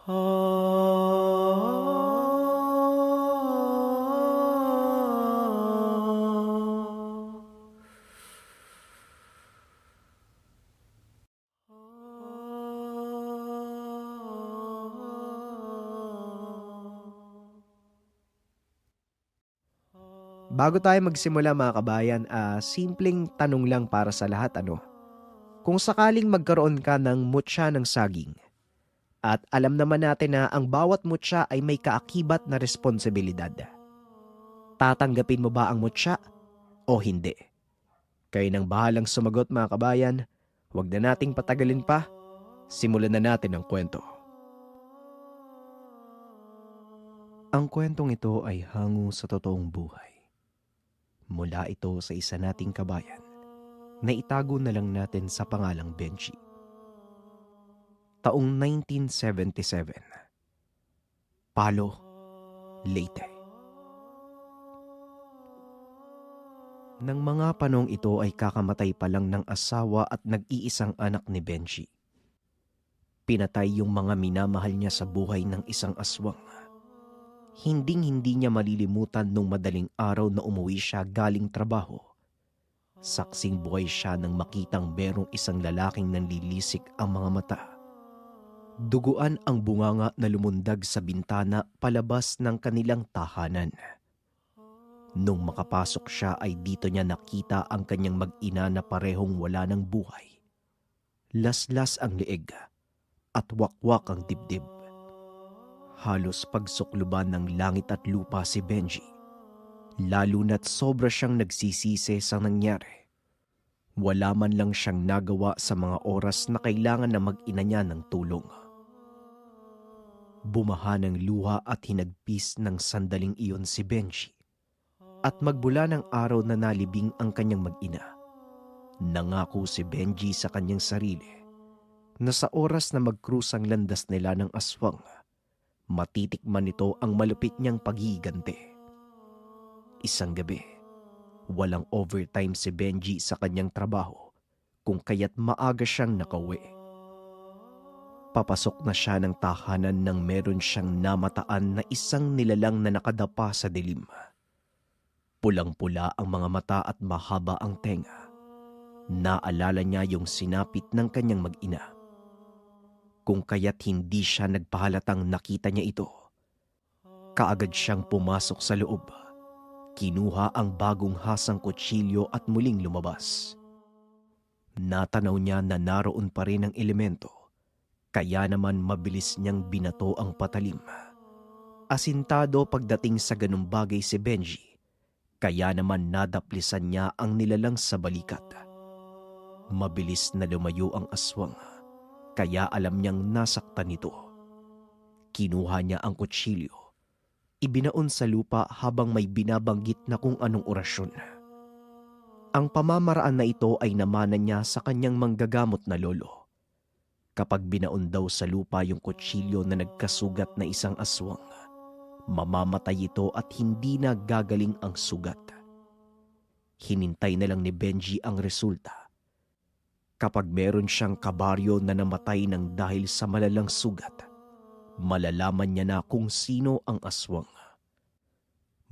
Bago tayo magsimula mga kabayan, simpleng tanong lang para sa lahat ano. Kung sakaling magkaroon ka ng mutya ng saging, at alam naman natin na ang bawat mutya ay may kaakibat na responsibilidad. Tatanggapin mo ba ang mutya o hindi? Kayo nang bahalang sumagot mga kabayan, huwag na nating patagalin pa, simulan na natin ang kwento. Ang kwentong ito ay hango sa totoong buhay. Mula ito sa isa nating kabayan na itago na lang natin sa pangalang Benji. Taong 1977. Palo, Leyte. Nang mga panong ito ay kakamatay pa lang ng asawa at nag-iisang anak ni Benji. Pinatay yung mga minamahal niya sa buhay ng isang aswang. Hinding-hindi niya malilimutan nung madaling araw na umuwi siya galing trabaho. Saksing buhay siya nang makitang merong isang lalaking nanlilisik ang mga mata. Duguan ang bunganga na lumundag sa bintana palabas ng kanilang tahanan. Nung makapasok siya ay dito niya nakita ang kanyang mag-ina na parehong wala ng buhay. Laslas ang leeg at wakwak ang dibdib. Halos pagsukluban ng langit at lupa si Benji. Lalo na't sobra siyang nagsisisi sa nangyari. Wala man lang siyang nagawa sa mga oras na kailangan na mag-ina niya ng tulong. Bumaha ng luha at hinagpis ng sandaling iyon si Benji. At magbula ng araw na nalibing ang kanyang mag-ina. Nangako si Benji sa kanyang sarili na sa oras na mag-cruise ang landas nila ng aswang, matitikman nito ang malupit niyang paghihiganti. Isang gabi, walang overtime si Benji sa kanyang trabaho kung kaya't maaga siyang nakauwi. Papasok na siya ng tahanan nang meron siyang namataan na isang nilalang na nakadapa sa dilim. Pulang-pula ang mga mata at mahaba ang tenga. Naalala niya yung sinapit ng kanyang mag-ina. Kung kaya't hindi siya nagpahalatang nakita niya ito. Kaagad siyang pumasok sa loob. Kinuha ang bagong hasang kutsilyo at muling lumabas. Natanaw niya na naroon pa rin ang elemento, kaya naman mabilis niyang binato ang patalim. Asintado pagdating sa ganung bagay si Benji, kaya naman nadaplisan niya ang nilalang sa balikat. Mabilis na lumayo ang aswang, kaya alam niyang nasaktan nito. Kinuha niya ang kutsilyo. Ibinaon sa lupa habang may binabanggit na kung anong orasyon. Ang pamamaraan na ito ay namanan niya sa kanyang manggagamot na lolo. Kapag binaon daw sa lupa yung kutsilyo na nagkasugat na isang aswang, mamamatay ito at hindi na gagaling ang sugat. Hinintay na lang ni Benji ang resulta. Kapag meron siyang kabaryo na namatay ng dahil sa malalang sugat, malalaman niya na kung sino ang aswang.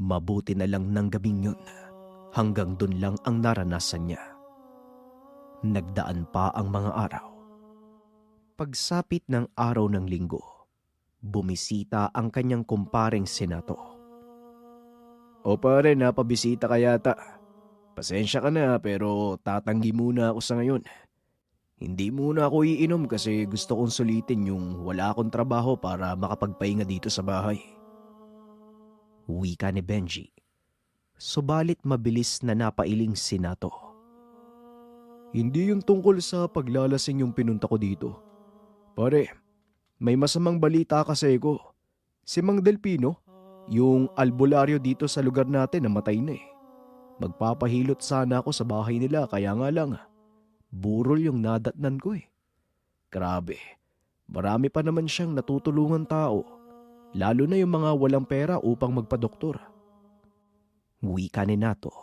Mabuti na lang ng gabing yun, hanggang dun lang ang naranasan niya. Nagdaan pa ang mga araw. Pagsapit ng araw ng linggo, bumisita ang kanyang kumpareng Senato. O pare, napabisita ka yata. Pasensya ka na pero tatanggi muna ako sa ngayon. Hindi muna ako iinom kasi gusto kong sulitin yung wala akong trabaho para makapagpahinga dito sa bahay. Wika ni Benji. Subalit mabilis na napailing Senato. Hindi yung tungkol sa paglalasing yung pinunta ko dito. Pare, may masamang balita kasi ko. Si Mang Delpino, yung albularyo dito sa lugar natin namatay na eh. Magpapahilot sana ako sa bahay nila kaya nga lang, burol yung nadatnan ko eh. Grabe, marami pa naman siyang natutulungan tao. Lalo na yung mga walang pera upang magpadoktor. Wika ni Nato.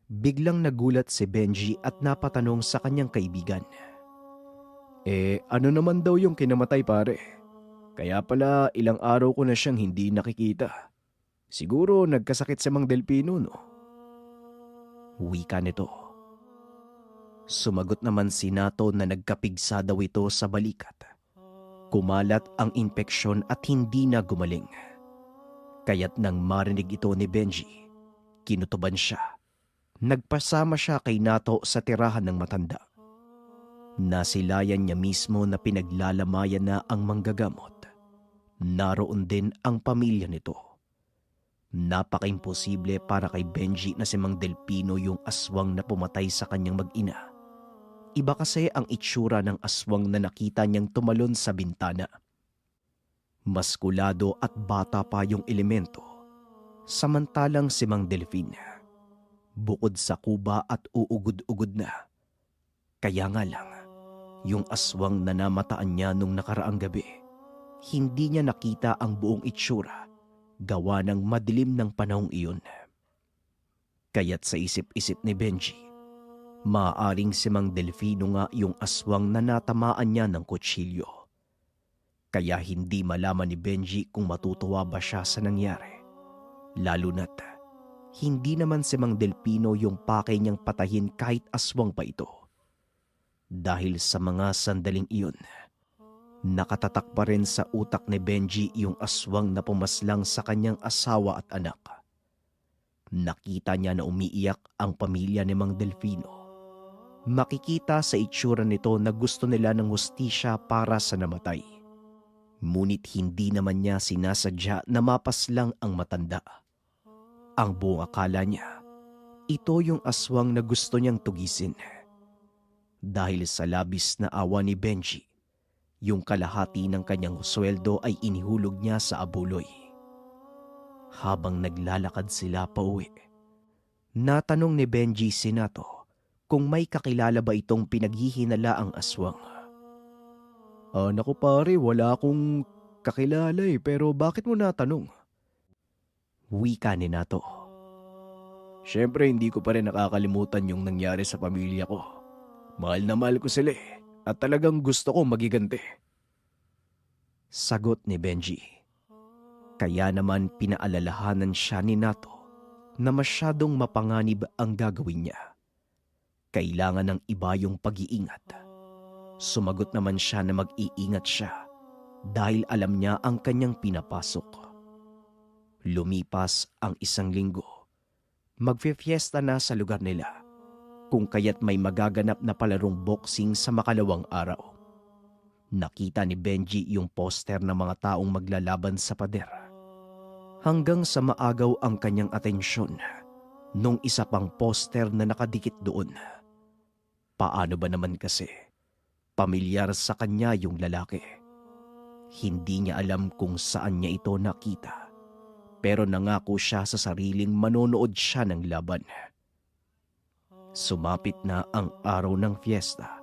Biglang nagulat si Benji at napatanong sa kanyang kaibigan. Ano naman daw yung kinamatay pare? Kaya pala ilang araw ko na siyang hindi nakikita. Siguro nagkasakit si Mang Delpino, no? Wika nito. Sumagot naman si Nato na nagkapigsa daw ito sa balikat. Kumalat ang impeksyon at hindi na gumaling. Kaya't nang marinig ito ni Benji, kinutuban siya. Nagpasama siya kay Nato sa tirahan ng matanda. Nasilayan niya mismo na pinaglalamayan na ang manggagamot. Naroon din ang pamilya nito. Napaka-imposible para kay Benji na si Mang Delpino yung aswang na pumatay sa kanyang mag-ina. Iba kasi ang itsura ng aswang na nakita niyang tumalon sa bintana. Maskulado at bata pa yung elemento. Samantalang si Mang Delfin, bukod sa kuba at uugod-ugod na. Kaya nga lang, yung aswang na namataan niya nung nakaraang gabi, hindi niya nakita ang buong itsura, gawa ng madilim ng panahong iyon. Kaya't sa isip-isip ni Benji, maaaring si Mang Delfino nga yung aswang na natamaan niya ng kutsilyo. Kaya hindi malaman ni Benji kung matutuwa ba siya sa nangyari. Lalo na't hindi naman si Mang Delpino yung pakay niyang patahin kahit aswang pa ito. Dahil sa mga sandaling iyon, nakatatak pa rin sa utak ni Benji yung aswang na pumaslang sa kanyang asawa at anak. Nakita niya na umiiyak ang pamilya ni Mang Delfino. Makikita sa itsura nito na gusto nila ng hustisya para sa namatay. Ngunit hindi naman niya sinasadya na mapaslang ang matanda. Ang buong akala niya, ito yung aswang na gusto niyang tugisin. Dahil sa labis na awa ni Benji, yung kalahati ng kanyang sweldo ay inihulog niya sa abuloy. Habang naglalakad sila pauwi, natanong ni Benji si Nato kung may kakilala ba itong pinaghihinala ang aswang. Naku pare, wala akong kakilala pero bakit mo natanong? Wika ni Nato. Siyempre hindi ko pa rin nakakalimutan yung nangyari sa pamilya ko. Mahal na mahal ko sila at talagang gusto ko magiganti. Sagot ni Benji. Kaya naman pinaalalahanan siya ni Nato na masyadong mapanganib ang gagawin niya. Kailangan ng iba yung pag-iingat. Sumagot naman siya na mag-iingat siya dahil alam niya ang kanyang pinapasok. Lumipas ang 1 linggo. Magfe-fiesta na sa lugar nila, kung kaya't may magaganap na palarong boxing sa makalawang araw. Nakita ni Benji yung poster ng mga taong maglalaban sa pader. Hanggang sa maagaw ang kanyang atensyon nung isa pang poster na nakadikit doon. Paano ba naman kasi? Pamilyar sa kanya yung lalaki. Hindi niya alam kung saan niya ito nakita. Pero nangako siya sa sariling manonood siya ng laban. Sumapit na ang araw ng fiesta.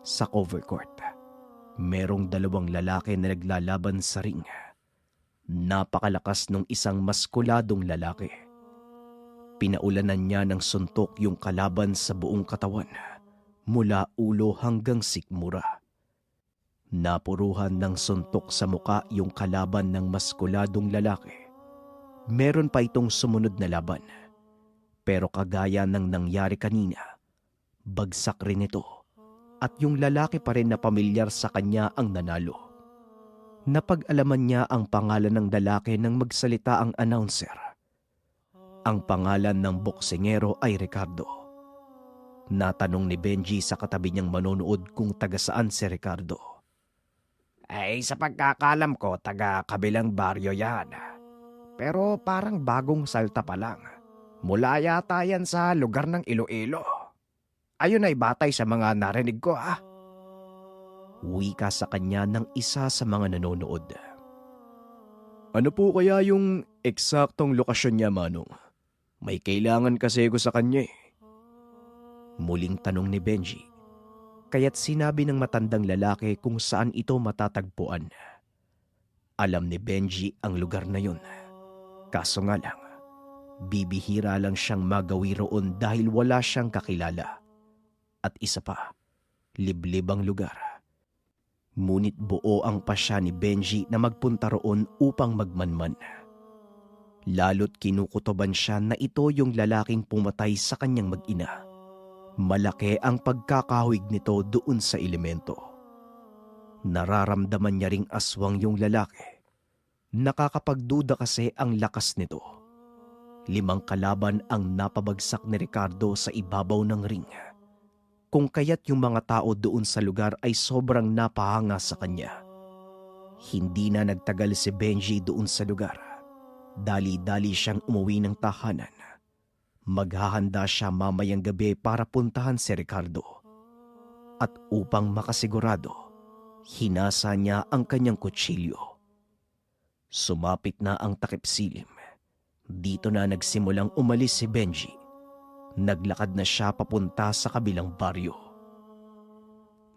Sa cover court, merong 2 lalaki na naglalaban sa ring. Napakalakas nung isang maskuladong lalaki. Pinaulanan niya ng suntok yung kalaban sa buong katawan, mula ulo hanggang sikmura. Napuruhan ng suntok sa muka yung kalaban ng maskuladong lalaki. Meron pa itong sumunod na laban. Pero kagaya ng nangyari kanina, bagsak rin ito at yung lalaki pa rin na pamilyar sa kanya ang nanalo. Napag-alaman niya ang pangalan ng lalaki nang magsalita ang announcer. Ang pangalan ng boksingero ay Ricardo. Natanong ni Benji sa katabi niyang manonood kung taga saan si Ricardo. Ay sa pagkakalam ko, taga kabilang baryo yan. Pero parang bagong salta pa lang. Mula yata yan sa lugar ng Iloilo. Ayun ay batay sa mga narinig ko Wika sa kanya ng isa sa mga nanonood. Ano po kaya yung eksaktong lokasyon niya, Manong? May kailangan kasi ko sa kanya Muling tanong ni Benji. Kaya't sinabi ng matandang lalaki kung saan ito matatagpuan. Alam ni Benji ang lugar na yun. Kaso nga lang, bibihira lang siyang magawi roon dahil wala siyang kakilala. At isa pa, liblib ang lugar. Ngunit buo ang pasya ni Benji na magpunta roon upang magmanman. Lalo't kinukutoban siya na ito yung lalaking pumatay sa kanyang mag-ina. Malaki ang pagkakahawig nito doon sa elemento. Nararamdaman niya ring aswang yung lalaki. Nakakapagduda kasi ang lakas nito. 5 kalaban ang napabagsak ni Ricardo sa ibabaw ng ring. Kung kaya't yung mga tao doon sa lugar ay sobrang napahanga sa kanya. Hindi na nagtagal si Benji doon sa lugar. Dali-dali siyang umuwi ng tahanan. Maghahanda siya mamayang gabi para puntahan si Ricardo. At upang makasigurado, hinasa niya ang kanyang kutsilyo. Sumapit na ang takip silim. Dito na nagsimulang umalis si Benji. Naglakad na siya papunta sa kabilang baryo.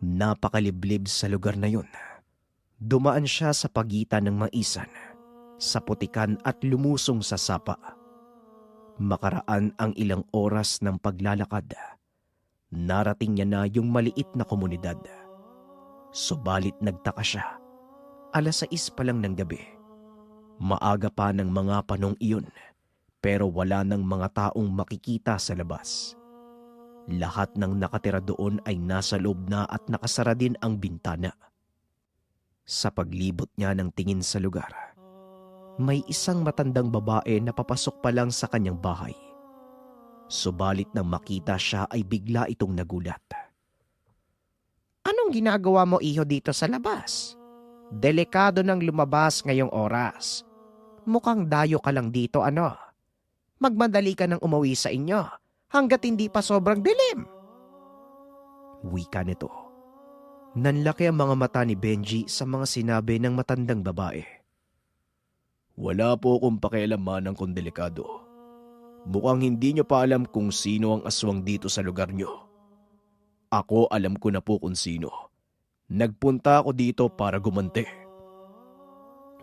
Napakaliblib sa lugar na yun. Dumaan siya sa pagitan ng maisan, sa putikan at lumusong sa sapa. Makaraan ang ilang oras ng paglalakad, narating niya na yung maliit na komunidad. Subalit nagtaka siya. 6:00 pa lang ng gabi. Maaga pa ng mga panong iyon, pero wala ng mga taong makikita sa labas. Lahat ng nakatira doon ay nasa loob na at nakasara din ang bintana. Sa paglibot niya ng tingin sa lugar, may isang matandang babae na papasok pa lang sa kanyang bahay. Subalit nang makita siya ay bigla itong nagulat. Anong ginagawa mo, iho, dito sa labas? Delikado nang lumabas ngayong oras. Mukhang dayo ka lang dito, ano? Magmadali ka nang umuwi sa inyo hanggat hindi pa sobrang dilim. Wika nito. Nanlaki ang mga mata ni Benji sa mga sinabi ng matandang babae. Wala po akong pakialaman kung delikado. Mukhang hindi niyo pa alam kung sino ang aswang dito sa lugar niyo. Ako alam ko na po kung sino. Nagpunta ako dito para gumanti.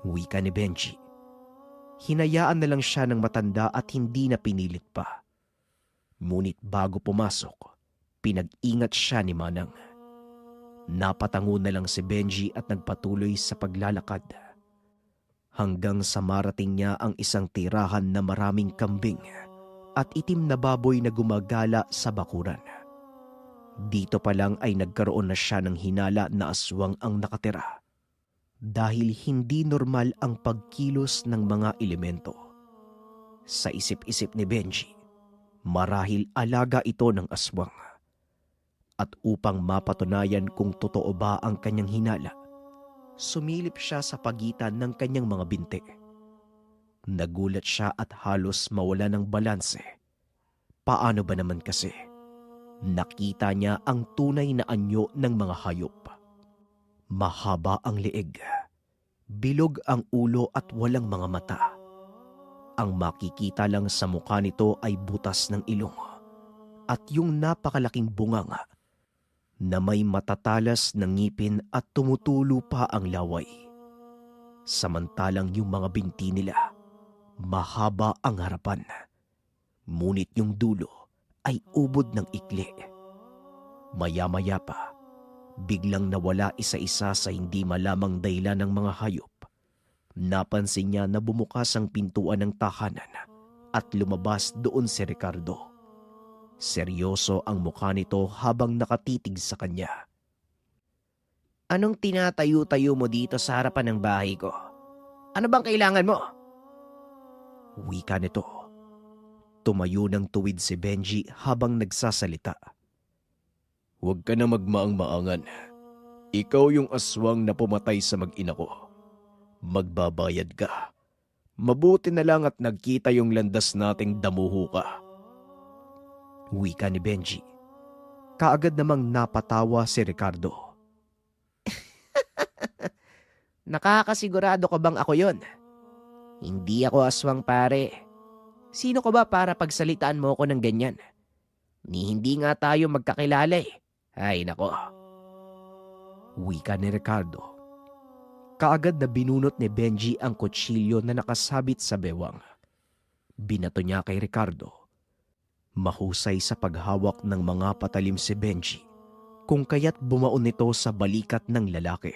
Wika ni Benji. Hinayaan na lang siya ng matanda at hindi na pinilit pa. Ngunit bago pumasok, pinag-ingat siya ni Manang. Napatango na lang si Benji at nagpatuloy sa paglalakad. Hanggang sa marating niya ang isang tirahan na maraming kambing at itim na baboy na gumagala sa bakuran. Dito pa lang ay nagkaroon na siya ng hinala na aswang ang nakatira. Dahil hindi normal ang pagkilos ng mga elemento. Sa isip-isip ni Benji, marahil alaga ito ng aswang. At upang mapatunayan kung totoo ba ang kanyang hinala, sumilip siya sa pagitan ng kanyang mga binti. Nagulat siya at halos mawala ng balanse. Paano ba naman kasi? Nakita niya ang tunay na anyo ng mga hayop. Mahaba ang leeg, bilog ang ulo at walang mga mata. Ang makikita lang sa mukha nito ay butas ng ilong at yung napakalaking bunganga na may matatalas na ngipin at tumutulo pa ang laway. Samantalang yung mga binti nila, mahaba ang harapan, ngunit yung dulo ay ubod ng ikli. Maya-maya pa, biglang nawala isa-isa sa hindi malamang dahilan ng mga hayop. Napansin niya na bumukas ang pintuan ng tahanan at lumabas doon si Ricardo. Seryoso ang mukha nito habang nakatitig sa kanya. Anong tinatayo-tayo mo dito sa harapan ng bahay ko? Ano bang kailangan mo? Wika nito. Tumayo ng tuwid si Benji habang nagsasalita. Huwag ka na magmaang-maangan. Ikaw yung aswang na pumatay sa mag-ina ko. Magbabayad ka. Mabuti na lang at nagkita yung landas nating damuho ka. Wika ni Benji. Kaagad namang napatawa si Ricardo. Nakakasigurado ka bang ako yon? Hindi ako aswang, pare. Sino ka ba para pagsalitaan mo ako ng ganyan? Hindi nga tayo magkakilala eh. Ay nako. Wika ni Ricardo. Kaagad na binunot ni Benji ang kutsilyo na nakasabit sa bewang. Binato niya kay Ricardo. Mahusay sa paghawak ng mga patalim si Benji, kung kaya't bumaon nito sa balikat ng lalaki.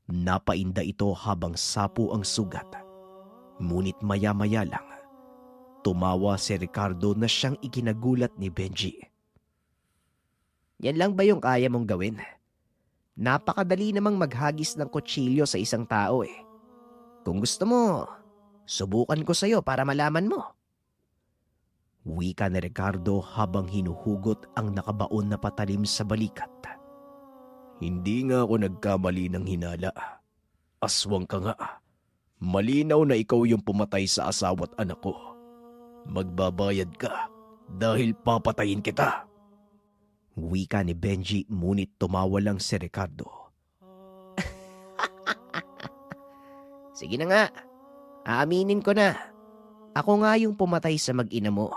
Napainda ito habang sapo ang sugat. Ngunit maya-maya lang, tumawa si Ricardo na siyang ikinagulat ni Benji. Yan lang ba yung kaya mong gawin? Napakadali namang maghagis ng kutsilyo sa isang tao eh. Kung gusto mo, subukan ko sa'yo para malaman mo. Wika ni Ricardo habang hinuhugot ang nakabaon na patalim sa balikat. Hindi nga ako nagkamali ng hinala. Aswang ka nga. Malinaw na ikaw yung pumatay sa asawa't anak ko. Magbabayad ka dahil papatayin kita. Wika ni Benji, ngunit tumawa lang si Ricardo. Sige na nga, aaminin ko na. Ako nga yung pumatay sa mag-ina mo.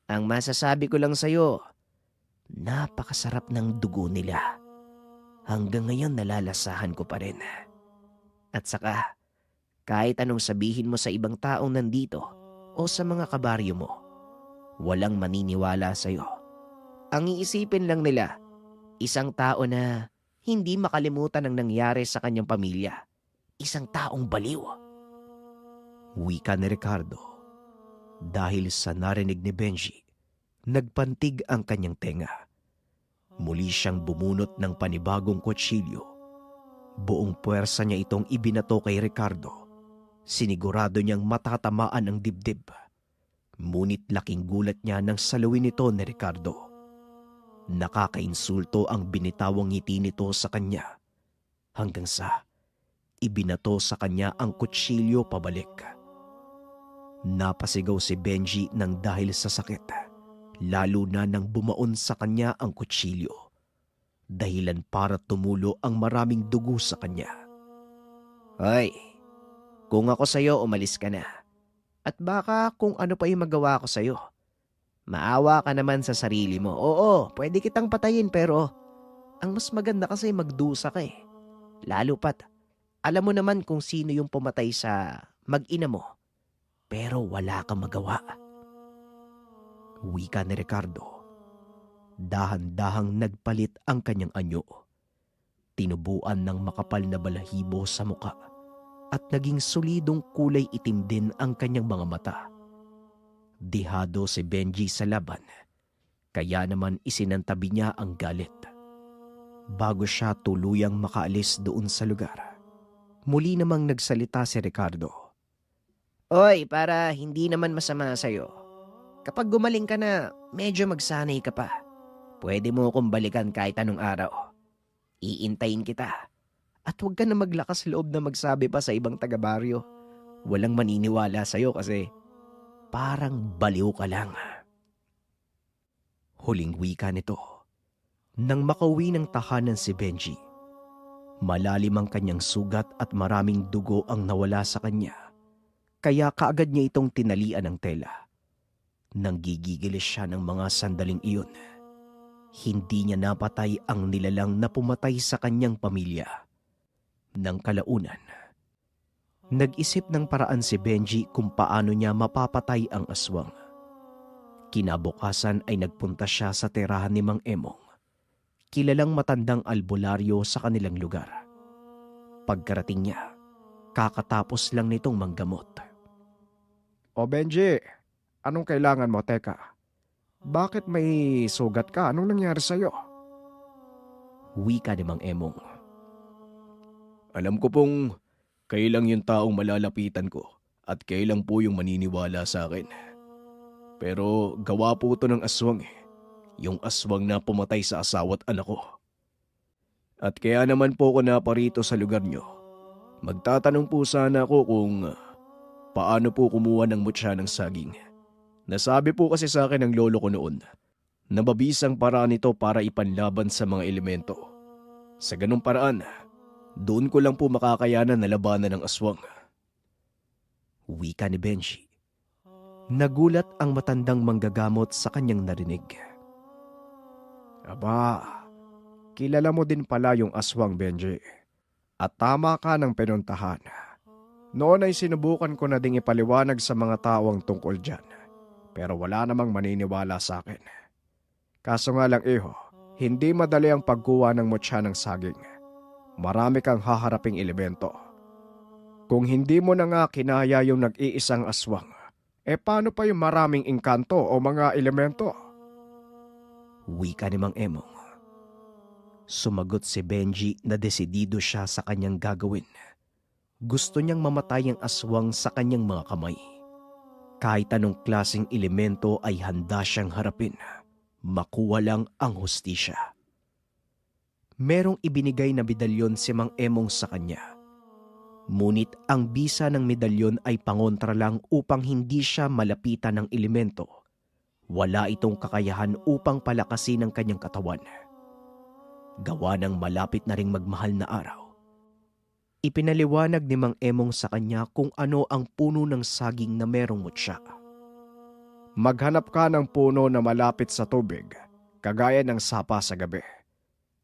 Ang masasabi ko lang sa'yo, napakasarap ng dugo nila. Hanggang ngayon nalalasahan ko pa rin. At saka, kahit anong sabihin mo sa ibang taong nandito o sa mga kabaryo mo, walang maniniwala sa'yo. Ang iisipin lang nila, isang tao na hindi makalimutan ang nangyari sa kanyang pamilya. Isang taong baliw. Wika ni Ricardo. Dahil sa narinig ni Benji, nagpantig ang kanyang tenga. Muli siyang bumunot ng panibagong kutsilyo. Buong puwersa niya itong ibinato kay Ricardo. Sinigurado niyang matatamaan ang dibdib. Ngunit laking gulat niya nang salawin ito ni Ricardo. Nakakainsulto ang binitawang ngiti nito sa kanya. Hanggang sa ibinato sa kanya ang kutsilyo pabalik. Napasigaw si Benji nang dahil sa sakit, lalo na nang bumaon sa kanya ang kutsilyo. Dahilan para tumulo ang maraming dugo sa kanya. Hoy, kung ako sa'yo, umalis ka na. At baka kung ano pa yung magawa ko sa'yo. Maawa ka naman sa sarili mo. Oo, pwede kitang patayin pero ang mas maganda kasi magdusa ka eh. Lalo pat, alam mo naman kung sino yung pumatay sa mag-ina mo. Pero wala kang magawa. Wika ni Ricardo. Dahan-dahang nagpalit ang kanyang anyo. Tinubuan ng makapal na balahibo sa muka at naging solidong kulay itim din ang kanyang mga mata. Dihado si Benji sa laban, kaya naman isinantabi niya ang galit. Bago siya tuluyang makaalis doon sa lugar, muli namang nagsalita si Ricardo. Oy, para hindi naman masama sa'yo. Kapag gumaling ka na, medyo magsanay ka pa. Pwede mo akong balikan kahit anong araw. Iintayin kita. At huwag ka na maglakas loob na magsabi pa sa ibang taga-baryo. Walang maniniwala sa'yo kasi parang baliw ka lang. Huling wika nito. Nang makauwi ng tahanan si Benji, malalim ang kanyang sugat at maraming dugo ang nawala sa kanya. Kaya kaagad niya itong tinalian ng tela. Nang gigigilis siya ng mga sandaling iyon, hindi niya napatay ang nilalang na pumatay sa kanyang pamilya. Nang kalaunan, nag-isip ng paraan si Benji kung paano niya mapapatay ang aswang. Kinabukasan ay nagpunta siya sa tirahan ni Mang Emong, kilalang matandang albularyo sa kanilang lugar. Pagkarating niya, kakatapos lang nitong manggamot. O Benji, anong kailangan mo? Teka, bakit may sugat ka? Anong nangyari sa'yo? Wika ni Mang Emong. Alam ko pong kayo lang yung taong malalapitan ko at kayo lang po yung maniniwala sa akin. Pero gawa po ito ng aswang eh. Yung aswang na pumatay sa asawa't anak ko. At kaya naman po ako naparito sa lugar nyo. Magtatanong po sana ako kung paano po kumuha ng mutya ng saging. Nasabi po kasi sa akin ng lolo ko noon na mabisang paraan ito para ipanlaban sa mga elemento. Sa ganung paraan, doon ko lang po makakayanan na labanan ng aswang. Wika ni Benji. Nagulat ang matandang manggagamot sa kanyang narinig. Aba, kilala mo din pala yung aswang, Benji. At tama ka ng pinuntahan. Noon ay sinubukan ko na ding ipaliwanag sa mga tawang tungkol dyan. Pero wala namang maniniwala sa akin. Kaso nga lang iho, Hindi madali ang pagkuha ng mutya ng saging. Marami kang haharaping elemento. Kung hindi mo na nga kinaya yung nag-iisang aswang, paano pa yung maraming engkanto o mga elemento? Wika ni Mang Emong. Sumagot si Benji na desidido siya sa kanyang gagawin. Gusto niyang mamatay ang aswang sa kanyang mga kamay. Kahit anong klaseng elemento ay handa siyang harapin. Makuha lang ang hustisya. Merong ibinigay na medalyon si Mang Emong sa kanya. Ngunit ang bisa ng medalyon ay pangontra lang upang hindi siya malapitan ng elemento. Wala itong kakayahan upang palakasin ang kanyang katawan. Gawa ng malapit na ring magmahal na araw. Ipinaliwanag ni Mang Emong sa kanya kung ano ang puno ng saging na merong mutya. Maghanap ka ng puno na malapit sa tubig, kagaya ng sapa sa gabi.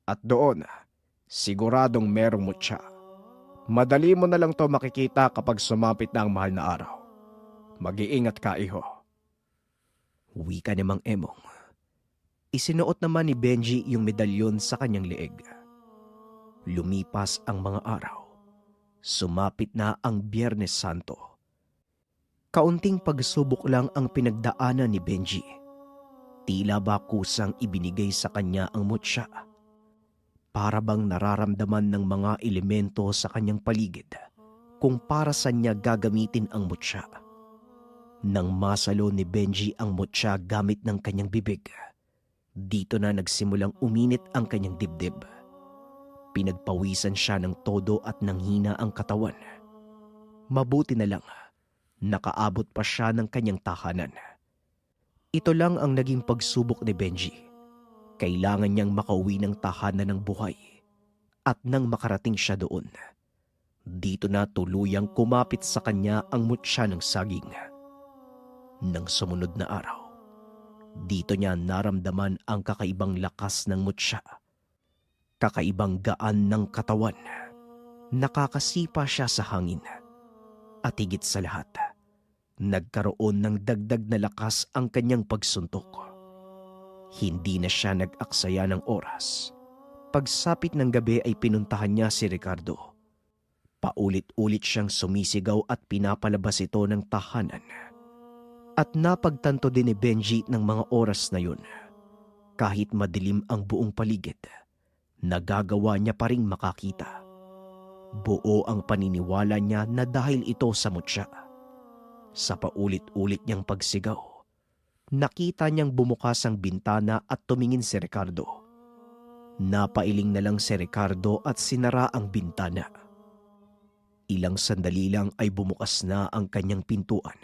At doon, siguradong merong mutya. Madali mo na lang to makikita kapag sumapit na ang mahal na araw. Mag-iingat ka, iho. Wika ni Mang Emong. Isinuot naman ni Benji yung medalyon sa kanyang leeg. Lumipas ang mga araw. Sumapit na ang Biyernes Santo. Kaunting pagsubok lang ang pinagdaanan ni Benji. Tila ba kusang ibinigay sa kanya ang mutya. Para bang nararamdaman ng mga elemento sa kanyang paligid kung para sa niya gagamitin ang mutya. Nang masalo ni Benji ang mutya gamit ng kanyang bibig, dito na nagsimulang uminit ang kanyang dibdib. Pinagpawisan siya ng todo at nanghina ang katawan. Mabuti na lang, nakaabot pa siya ng kanyang tahanan. Ito lang ang naging pagsubok ni Benji. Kailangan niyang makauwi ng tahanan ng buhay. At nang makarating siya doon, dito na tuluyang kumapit sa kanya ang mutya ng saging. Nang sumunod na araw, dito niya naramdaman ang kakaibang lakas ng mutya. Kakaibang gaan ng katawan. Nakakasipa siya sa hangin. At higit sa lahat, nagkaroon ng dagdag na lakas ang kanyang pagsuntok. Hindi na siya nag-aksaya ng oras. Pagsapit ng gabi ay pinuntahan niya si Ricardo. Paulit-ulit siyang sumisigaw at pinapalabas ito ng tahanan. At napagtanto din ni Benji ng mga oras na yun. Kahit madilim ang buong paligid, nagagawa niya pa ring makakita. Buo ang paniniwala niya na dahil ito sa mutya. Sa paulit-ulit niyang pagsigaw, nakita niyang bumukas ang bintana at tumingin si Ricardo. Napailing na lang si Ricardo at sinara ang bintana. Ilang sandali lang ay bumukas na ang kanyang pintuan.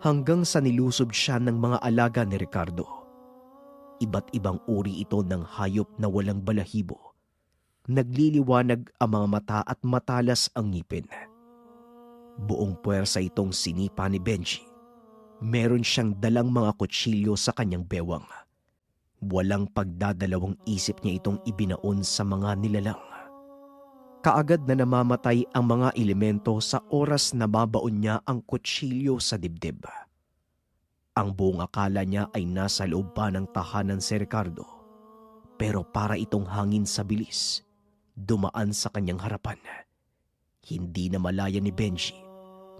Hanggang sa nilusob siya ng mga alaga ni Ricardo. Iba't ibang uri ito ng hayop na walang balahibo. Nagliliwanag ang mga mata at matalas ang ngipin. Buong puwersa itong sinipa ni Benji. Meron siyang dalang mga kutsilyo sa kanyang bewang. Walang pagdadalawang isip niya itong ibinaon sa mga nilalang. Kaagad na namamatay ang mga elemento sa oras na mabaon niya ang kutsilyo sa dibdib. Ang buong akala niya ay nasa loob pa ng tahanan si Ricardo. Pero para itong hangin sa bilis, dumaan sa kanyang harapan. Hindi na malaya ni Benji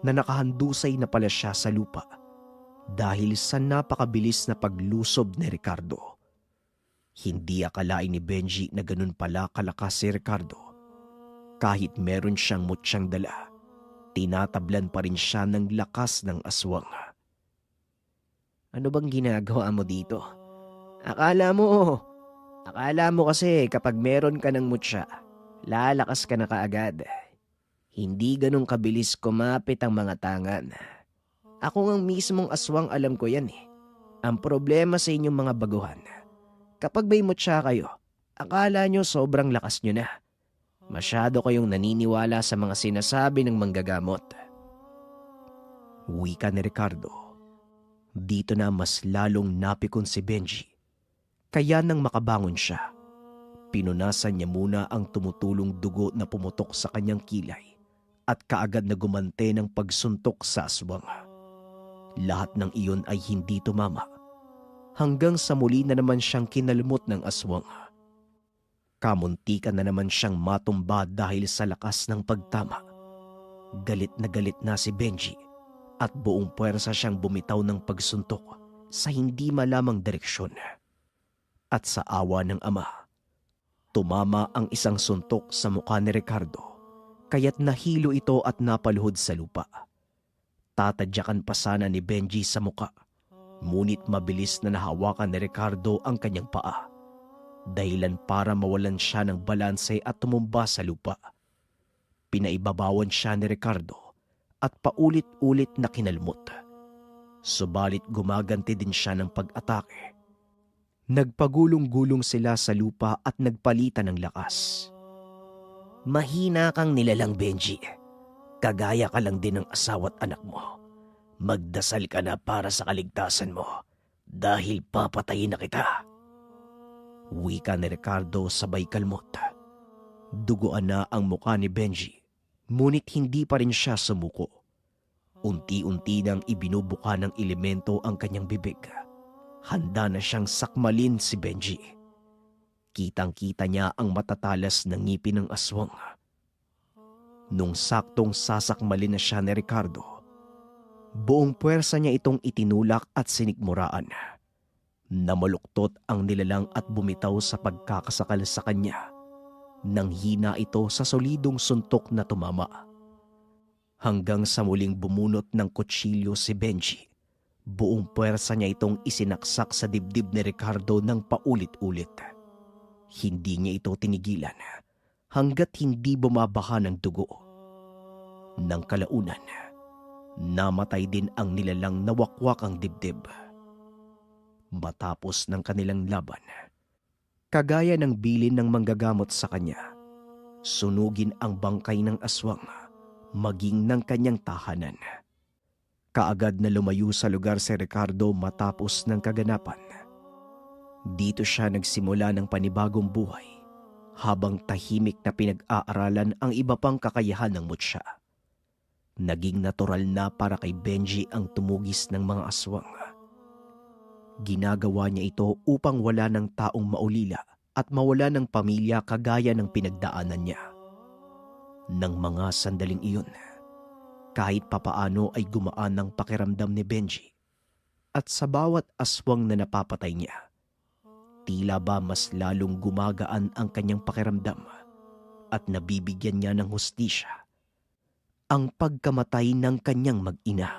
na nakahandusay na pala siya sa lupa dahil sa napakabilis na paglusob ni Ricardo. Hindi akalain ni Benji na ganun pala kalakas si Ricardo. Kahit meron siyang mutyang dala, tinatablan pa rin siya ng lakas ng aswang. Ano bang ginagawa mo dito? Akala mo kasi kapag meron ka ng mutya, lalakas ka na kaagad. Hindi ganun kabilis kumapit ang mga tangan. Ako ang mismong aswang, alam ko yan eh. Ang problema sa inyong mga baguhan, kapag may mutya kayo, akala nyo sobrang lakas nyo na. Masyado kayong naniniwala sa mga sinasabi ng manggagamot. Wika ni Ricardo. Dito na mas lalong napikon si Benji. Kaya nang makabangon siya, pinunasan niya muna ang tumutulong dugo na pumutok sa kanyang kilay at kaagad na gumante ng pagsuntok sa aswang. Lahat ng iyon ay hindi tumama. hanggang sa muli na naman siyang kinalmot ng aswang. Kamuntikan na naman siyang matumba dahil sa lakas ng pagtama. Galit na si Benji at buong puwersa siyang bumitaw ng pagsuntok sa hindi malamang direksyon. At sa awa ng ama, tumama ang isang suntok sa mukha ni Ricardo, kaya't nahilo ito at napaluhod sa lupa. Tatadyakan pa sana ni Benji sa muka, ngunit mabilis na nahawakan ni Ricardo ang kanyang paa, dahilan para mawalan siya ng balanse at tumumba sa lupa. Pinaibabawan siya ni Ricardo at paulit-ulit na kinalmot. Subalit gumaganti din siya ng pag-atake. Nagpagulong-gulong sila sa lupa at nagpalitan ng lakas. Mahina kang nilalang, Benji. Kagaya ka lang din ng asawa't anak mo. Magdasal ka na para sa kaligtasan mo dahil papatayin na kita. Wika ni Ricardo sabay kalmot. Duguan na ang mukha ni Benji, ngunit hindi pa rin siya sumuko. Unti-unti nang ibinubuka ng elemento ang kanyang bibig. Handa na siyang sakmalin si Benji. Kitang-kita niya ang matatalas na ngipin ng aswang. Nung saktong sasakmalin na siya ni Ricardo, buong puwersa niya itong itinulak at sinikmuraan. Namaluktot ang nilalang at bumitaw sa pagkakasakal sa kanya. Nang hina ito sa solidong suntok na tumama. Hanggang sa muling bumunot ng kutsilyo si Benji, buong puwersa niya itong isinaksak sa dibdib ni Ricardo ng paulit-ulit. Hindi niya ito tinigilan hanggat hindi bumabaka ng dugo. Nang kalaunan, namatay din ang nilalang nawakwak ang dibdib. Matapos ng kanilang laban, kagaya ng bilin ng manggagamot sa kanya, sunugin ang bangkay ng aswang maging ng kanyang tahanan. Kaagad na lumayo sa lugar si Ricardo matapos ng kaganapan. Dito siya nagsimula ng panibagong buhay habang tahimik na pinag-aaralan ang iba pang kakayahan ng mutya. Naging natural na para kay Benji ang tumugis ng mga aswang. Ginagawa niya ito upang wala ng taong maulila at mawala ng pamilya kagaya ng pinagdaanan niya. Nang mga sandaling iyon, kahit papaano ay gumaan ang pakiramdam ni Benji. At sa bawat aswang na napapatay niya, tila ba mas lalong gumagaan ang kanyang pakiramdam at nabibigyan niya ng hustisya ang pagkamatay ng kanyang mag-ina.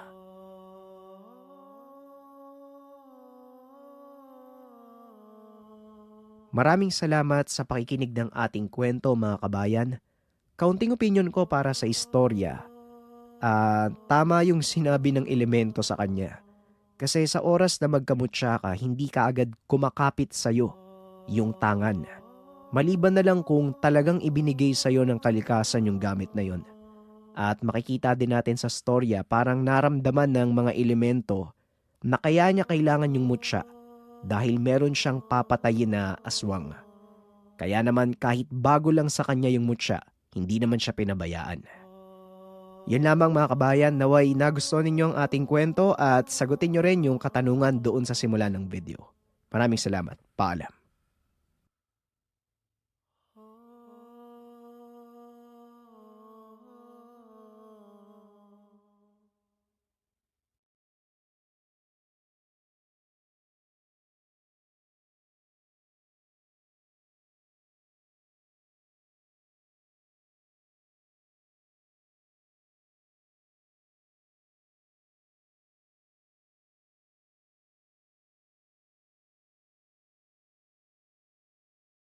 Maraming salamat sa pakikinig ng ating kwento, mga kabayan. Kaunting opinion ko para sa istorya. Tama yung sinabi ng elemento sa kanya. Kasi sa oras na magkamutya ka, hindi ka agad kumakapit sa'yo yung tangan. Maliban na lang kung talagang ibinigay sa'yo ng kalikasan yung gamit na yon. At makikita din natin sa storya, parang naramdaman ng mga elemento na kaya niya kailangan yung mutya dahil meron siyang papatayin na aswang. Kaya naman kahit bago lang sa kanya yung mutya, hindi naman siya pinabayaan. Yan lamang, mga kabayan, naway nagustuhan ninyo ang ating kwento at sagutin nyo rin yung katanungan doon sa simula ng video. Maraming salamat. Paalam.